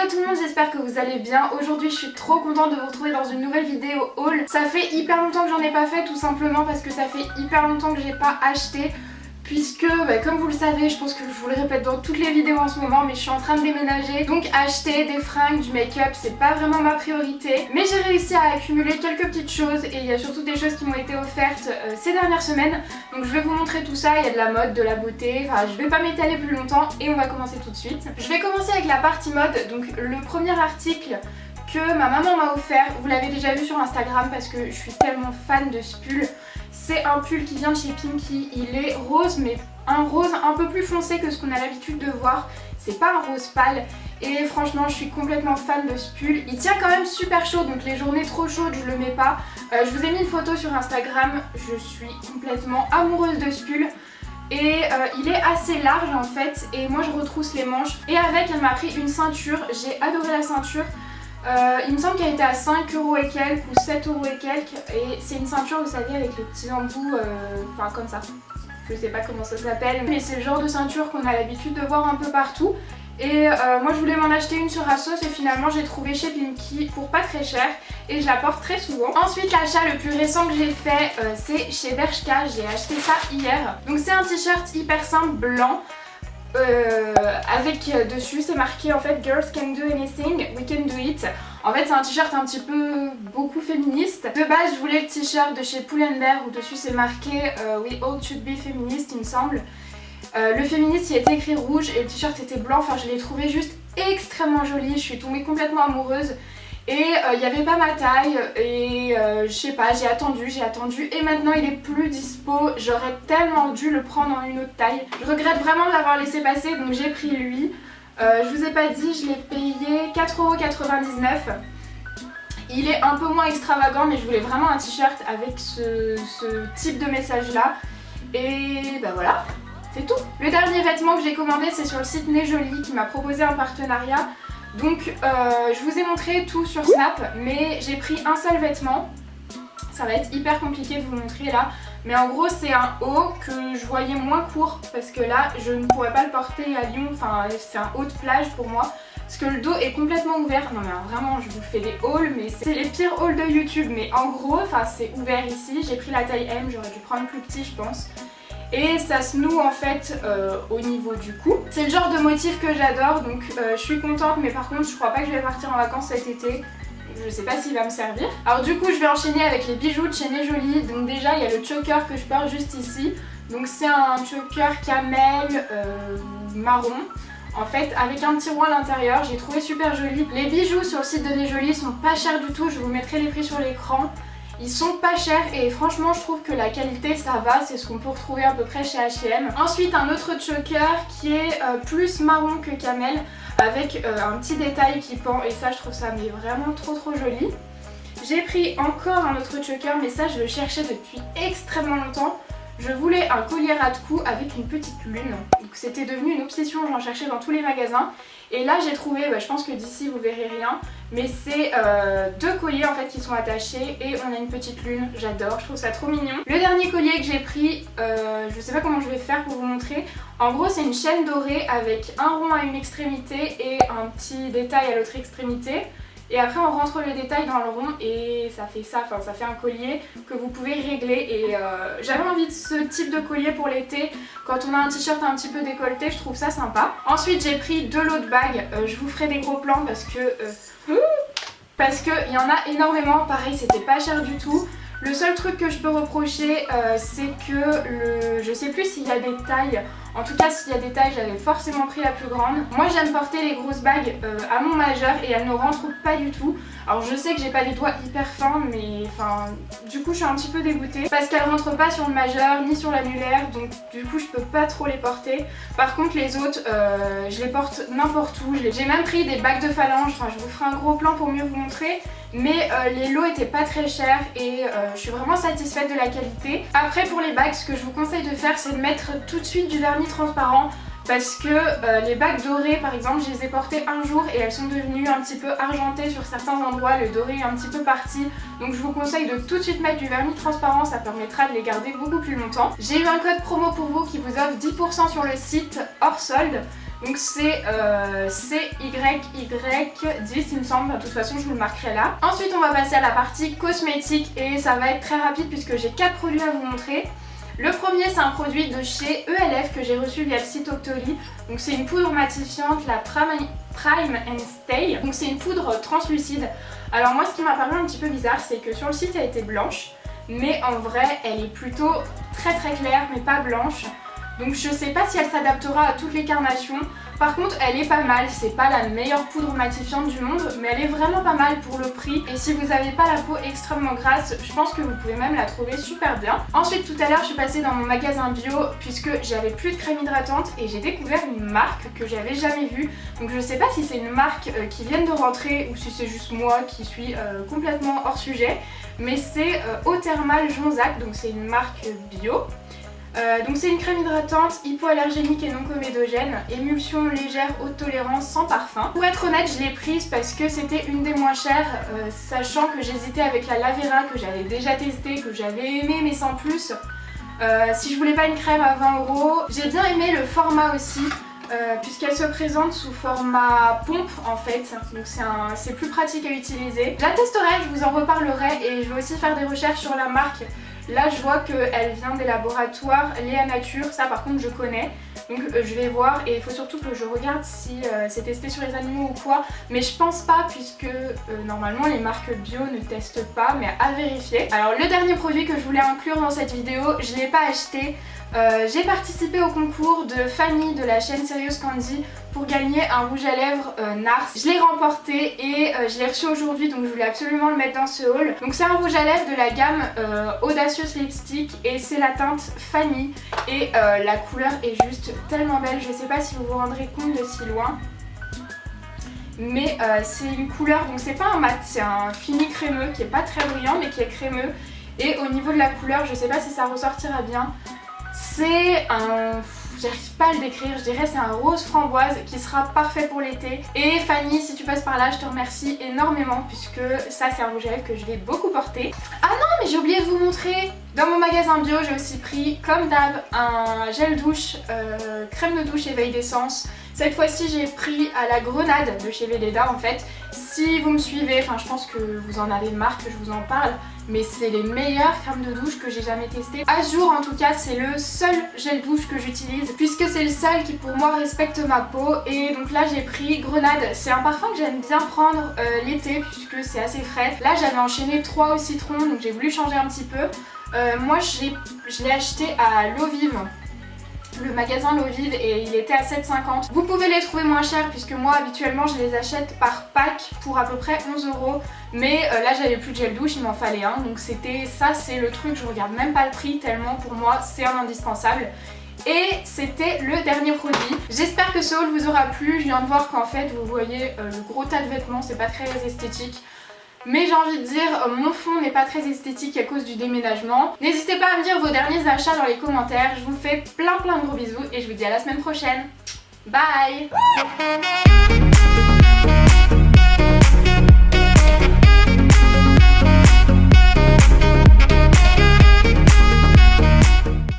Hello tout le monde, j'espère que vous allez bien. Aujourd'hui je suis trop contente de vous retrouver dans une nouvelle vidéo haul. Ça fait hyper longtemps que j'en ai pas fait, tout simplement parce que ça fait hyper longtemps que j'ai pas acheté. Puisque, comme vous le savez, je pense que je vous le répète dans toutes les vidéos en ce moment, mais je suis en train de déménager. Donc acheter des fringues, du make-up, c'est pas vraiment ma priorité. Mais j'ai réussi à accumuler quelques petites choses et il y a surtout des choses qui m'ont été offertes ces dernières semaines. Donc je vais vous montrer tout ça, il y a de la mode, de la beauté, enfin je vais pas m'étaler plus longtemps et on va commencer tout de suite. Je vais commencer avec la partie mode, donc le premier article que ma maman m'a offert, vous l'avez déjà vu sur Instagram parce que je suis tellement fan de ce pull. C'est un pull qui vient de chez Pinky, il est rose mais un rose un peu plus foncé que ce qu'on a l'habitude de voir. C'est pas un rose pâle et franchement je suis complètement fan de ce pull. Il tient quand même super chaud, donc les journées trop chaudes je le mets pas. Je vous ai mis une photo sur Instagram, je suis complètement amoureuse de ce pull. Et il est assez large en fait et moi je retrousse les manches. Et avec elle m'a pris une ceinture, j'ai adoré la ceinture. Il me semble qu'elle était à 5 € et quelques ou 7 € et quelques et c'est une ceinture vous savez avec les petits embouts, enfin comme ça. Je sais pas comment ça s'appelle mais c'est le genre de ceinture qu'on a l'habitude de voir un peu partout. Et moi je voulais m'en acheter une sur Asos et finalement j'ai trouvé chez Pinky pour pas très cher et je la porte très souvent. Ensuite l'achat le plus récent que j'ai fait c'est chez Bershka, j'ai acheté ça hier. Donc c'est un t-shirt hyper simple blanc. Avec dessus c'est marqué en fait Girls can do anything, we can do it. En fait c'est un t-shirt un petit peu beaucoup féministe. De base je voulais le t-shirt de chez Pull&Bear où dessus c'est marqué We all should be feminist il me semble. Le féministe il était écrit rouge et le t-shirt était blanc, enfin je l'ai trouvé juste extrêmement joli, je suis tombée complètement amoureuse. Et il n'y avait pas ma taille et je sais pas, j'ai attendu et maintenant il est plus dispo. J'aurais tellement dû le prendre en une autre taille. Je regrette vraiment de l'avoir laissé passer donc j'ai pris lui. Je vous ai pas dit, je l'ai payé 4,99 €. Il est un peu moins extravagant mais je voulais vraiment un t-shirt avec ce type de message là. Et bah voilà, c'est tout. Le dernier vêtement que j'ai commandé c'est sur le site Nejoli qui m'a proposé un partenariat. Donc je vous ai montré tout sur Snap mais j'ai pris un seul vêtement. Ça va être hyper compliqué de vous montrer là. Mais en gros c'est un haut que je voyais moins court parce que là je ne pourrais pas le porter à Lyon. Enfin c'est un haut de plage pour moi. Parce que le dos est complètement ouvert. Non mais vraiment je vous fais les hauls mais c'est les pires hauls de YouTube. Mais en gros c'est ouvert ici. J'ai pris la taille M, j'aurais dû prendre plus petit je pense. Et ça se noue en fait au niveau du cou. C'est le genre de motif que j'adore donc je suis contente mais par contre je crois pas que je vais partir en vacances cet été. Je sais pas s'il va me servir. Alors du coup je vais enchaîner avec les bijoux de chez Nejoli. Donc déjà il y a le choker que je porte juste ici. Donc c'est un choker camel marron. En fait avec un petit rond à l'intérieur, j'ai trouvé super joli. Les bijoux sur le site de Nejoli sont pas chers du tout, je vous mettrai les prix sur l'écran. Ils sont pas chers et franchement je trouve que la qualité ça va, c'est ce qu'on peut retrouver à peu près chez H&M. Ensuite un autre choker qui est plus marron que camel avec un petit détail qui pend et ça je trouve ça mais vraiment trop joli. J'ai pris encore un autre choker mais ça je le cherchais depuis extrêmement longtemps. Je voulais un collier ras de cou avec une petite lune. C'était devenu une obsession, j'en cherchais dans tous les magasins. Et là j'ai trouvé, je pense que d'ici vous verrez rien, mais c'est deux colliers en fait qui sont attachés et on a une petite lune, j'adore, je trouve ça trop mignon. Le dernier collier que j'ai pris, je sais pas comment je vais faire pour vous montrer. En gros c'est une chaîne dorée avec un rond à une extrémité et un petit détail à l'autre extrémité. Et après on rentre les détails dans le rond et ça fait ça, enfin ça fait un collier que vous pouvez régler et j'avais envie de ce type de collier pour l'été. Quand on a un t-shirt un petit peu décolleté, je trouve ça sympa. Ensuite j'ai pris deux lots de bagues, je vous ferai des gros plans parce que il y en a énormément, pareil c'était pas cher du tout. Le seul truc que je peux reprocher c'est que je sais plus s'il y a des tailles. En tout cas s'il y a des tailles j'avais forcément pris la plus grande. Moi j'aime porter les grosses bagues à mon majeur et elles ne rentrent pas du tout. Alors je sais que j'ai pas des doigts hyper fins mais enfin du coup je suis un petit peu dégoûtée parce qu'elles rentrent pas sur le majeur ni sur l'annulaire donc du coup je peux pas trop les porter. Par contre les autres je les porte n'importe où. J'ai même pris des bagues de phalange, enfin je vous ferai un gros plan pour mieux vous montrer. Mais les lots étaient pas très chers et je suis vraiment satisfaite de la qualité. Après pour les bagues, ce que je vous conseille de faire c'est de mettre tout de suite du vernis transparent parce que les bagues dorées par exemple je les ai portées un jour et elles sont devenues un petit peu argentées sur certains endroits, le doré est un petit peu parti. Donc je vous conseille de tout de suite mettre du vernis transparent, ça permettra de les garder beaucoup plus longtemps. J'ai eu un code promo pour vous qui vous offre 10% sur le site hors solde. Donc c'est CYY10 il me semble, de toute façon je vous le marquerai là. Ensuite on va passer à la partie cosmétique et ça va être très rapide puisque j'ai 4 produits à vous montrer. Le premier c'est un produit de chez ELF que j'ai reçu via le site Octoly. Donc c'est une poudre matifiante, la Prime and Stay. Donc c'est une poudre translucide. Alors moi ce qui m'a paru un petit peu bizarre c'est que sur le site elle était blanche. Mais en vrai elle est plutôt très claire mais pas blanche. Donc je sais pas si elle s'adaptera à toutes les carnations. Par contre elle est pas mal, c'est pas la meilleure poudre matifiante du monde, mais elle est vraiment pas mal pour le prix. Et si vous n'avez pas la peau extrêmement grasse, je pense que vous pouvez même la trouver super bien. Ensuite tout à l'heure je suis passée dans mon magasin bio puisque j'avais plus de crème hydratante et j'ai découvert une marque que j'avais jamais vue. Donc je sais pas si c'est une marque qui vient de rentrer ou si c'est juste moi qui suis complètement hors sujet. Mais c'est Eau Thermale Jonzac, donc c'est une marque bio. Donc c'est une crème hydratante, hypoallergénique et non comédogène, émulsion légère, haute tolérance, sans parfum. Pour être honnête, je l'ai prise parce que c'était une des moins chères, sachant que j'hésitais avec la Lavera que j'avais déjà testée, que j'avais aimée mais sans plus. Si je voulais pas une crème à 20 €, j'ai bien aimé le format aussi. Puisqu'elle se présente sous format pompe en fait, donc c'est plus pratique à utiliser. Je la testerai, je vous en reparlerai et je vais aussi faire des recherches sur la marque. Là je vois qu'elle vient des laboratoires Léa Nature, ça par contre je connais. Donc je vais voir et il faut surtout que je regarde si c'est testé sur les animaux ou quoi. Mais je pense pas puisque normalement les marques bio ne testent pas, mais à vérifier. Alors le dernier produit que je voulais inclure dans cette vidéo, je ne l'ai pas acheté. J'ai participé au concours de Fanny de la chaîne Serious Candy pour gagner un rouge à lèvres NARS. Je l'ai remporté et je l'ai reçu aujourd'hui, donc je voulais absolument le mettre dans ce haul. Donc c'est un rouge à lèvres de la gamme Audacious Lipstick et c'est la teinte Fanny et la couleur est juste tellement belle. Je sais pas si vous vous rendrez compte de si loin. Mais c'est une couleur, donc c'est pas un mat, c'est un fini crémeux qui est pas très brillant mais qui est crémeux. Et au niveau de la couleur, je sais pas si ça ressortira bien. C'est un... j'arrive pas à le décrire, je dirais c'est un rose framboise qui sera parfait pour l'été. Et Fanny, si tu passes par là, je te remercie énormément puisque ça c'est un rouge à lèvres que je vais beaucoup porter. Ah non mais j'ai oublié de vous montrer. Dans mon magasin bio, j'ai aussi pris comme d'hab un gel douche, crème de douche éveil d'essence. Cette fois-ci j'ai pris à la grenade de chez Velleda en fait. Si vous me suivez, enfin je pense que vous en avez marre que je vous en parle, mais c'est les meilleures crèmes de douche que j'ai jamais testées. À ce jour en tout cas c'est le seul gel douche que j'utilise puisque c'est le seul qui pour moi respecte ma peau. Et donc là j'ai pris Grenade, c'est un parfum que j'aime bien prendre l'été puisque c'est assez frais. Là j'avais enchaîné 3 au citron donc j'ai voulu changer un petit peu. Moi je l'ai acheté à l'eau vive. Le magasin L'Eau Vive et il était à 7,50 €. Vous pouvez les trouver moins chers puisque moi habituellement je les achète par pack pour à peu près 11 €. Mais là j'avais plus de gel douche, il m'en fallait un. Donc c'était ça, c'est le truc, je regarde même pas le prix tellement pour moi c'est un indispensable. Et c'était le dernier produit. J'espère que ce haul vous aura plu. Je viens de voir qu'en fait vous voyez le gros tas de vêtements, c'est pas très esthétique. Mais j'ai envie de dire, mon fond n'est pas très esthétique à cause du déménagement. N'hésitez pas à me dire vos derniers achats dans les commentaires. Je vous fais plein de gros bisous et je vous dis à la semaine prochaine. Bye!